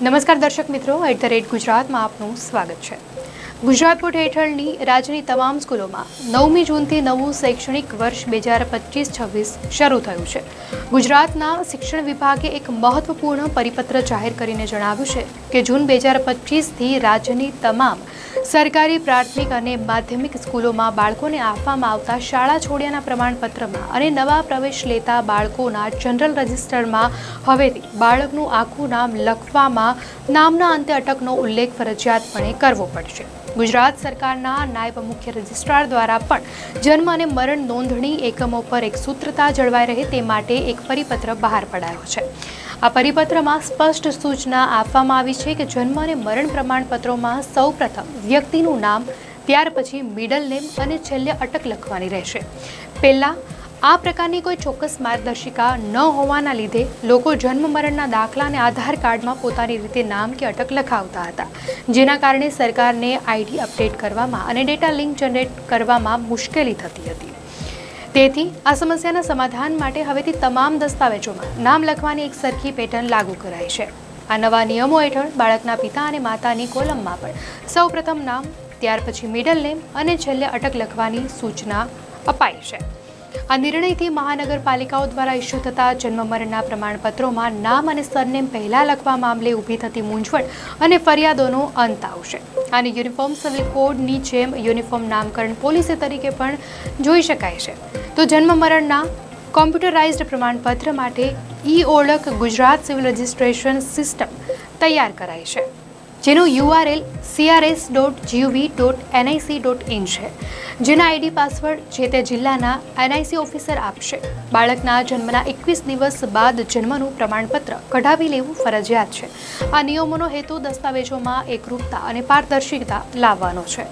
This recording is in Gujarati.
નમસ્કાર દર્શક મિત્રો, @ગુજરાતમાં આપનું સ્વાગત છે। ગુજરાત બોર્ડ હેઠળની રાજ્યની તમામ સ્કૂલોમાં 9મી જૂનથી નવું શૈક્ષણિક વર્ષ 2025-26 શરૂ થયું છે। ગુજરાતના શિક્ષણ વિભાગે એક મહત્વપૂર્ણ પરિપત્ર જાહેર કરીને જણાવ્યું છે કે જૂન 2025થી રાજ્યની તમામ સરકારી પ્રાથમિક અને માધ્યમિક સ્કૂલોમાં બાળકોને આપવામાં આવતા શાળા છોડ્યાના પ્રમાણપત્રમાં અને નવા પ્રવેશ લેતા બાળકોના જનરલ રજિસ્ટરમાં હવેથી બાળકનું આખું નામ લખવામાં નામના અંતે અટકનો ઉલ્લેખ ફરજિયાતપણે કરવો પડશે। ગુજરાત સરકારના નાયબ મુખ્ય રજિસ્ટ્રાર દ્વારા પણ જન્મ અને મરણ નોંધણી એકમો પર એક સૂત્રતા જળવાઈ રહે તે માટે એક પરિપત્ર બહાર પડાયો છે। આ પરિપત્રમાં સ્પષ્ટ સૂચના આપવામાં આવી છે કે જન્મ અને મરણ પ્રમાણપત્રોમાં સૌપ્રથમ વ્યક્તિનું નામ, ત્યાર પછી મિડલ નેમ અને છેલ્લે અટક લખવાની રહેશે। પહેલાં આ પ્રકારની કોઈ ચોક્કસ માર્ગદર્શિકા ન હોવાના લીધે લોકો જન્મ મરણના દાખલા અને આધાર કાર્ડમાં પોતાની રીતે નામ કે અટક લખાવતા હતા, જેના કારણે સરકારને આઈડી અપડેટ કરવામાં અને ડેટા લિંક જનરેટ કરવામાં મુશ્કેલી થતી હતી। તેથી આ સમસ્યાના સમાધાન માટે હવેથી તમામ દસ્તાવેજોમાં નામ લખવાની એક સરખી પેટર્ન લાગુ કરાઈ છે। આ નવા નિયમો હેઠળ બાળકના પિતા અને માતાની કોલમમાં પણ સૌપ્રથમ નામ, ત્યાર પછી મિડલ નેમ અને છેલ્લે અટક લખવાની સૂચના અપાઈ છે। આ નિર્ણયથી મહાનગરપાલિકાઓ દ્વારા ઇસ્યુ થતા જન્મ મરણના પ્રમાણપત્રોમાં નામ અને સરનેમ પહેલાં લખવા મામલે ઊભી થતી મૂંઝવણ અને ફરિયાદોનો અંત આવશે। આને યુનિફોર્મ સિવિલ કોડની જેમ યુનિફોર્મ નામકરણ પોલિસી તરીકે પણ જોઈ શકાય છે। તો જન્મ મરણના કોમ્પ્યુટરાઇઝ્ડ પ્રમાણપત્ર માટે ઓળખ ગુજરાત સિવિલ રજિસ્ટ્રેશન સિસ્ટમ તૈયાર કરાઈ છે, જેનો URL crs.gov.nic.in છે, જેના આઈડી પાસવર્ડ જે તે જિલ્લાના NIC ઓફિસર આપશે। બાળકના જન્મના 21 દિવસ બાદ જન્મનું પ્રમાણપત્ર કઢાવી લેવું ફરજિયાત છે। આ નિયમોનો હેતુ દસ્તાવેજોમાં એકરૂપતા અને પારદર્શિતા લાવવાનો છે।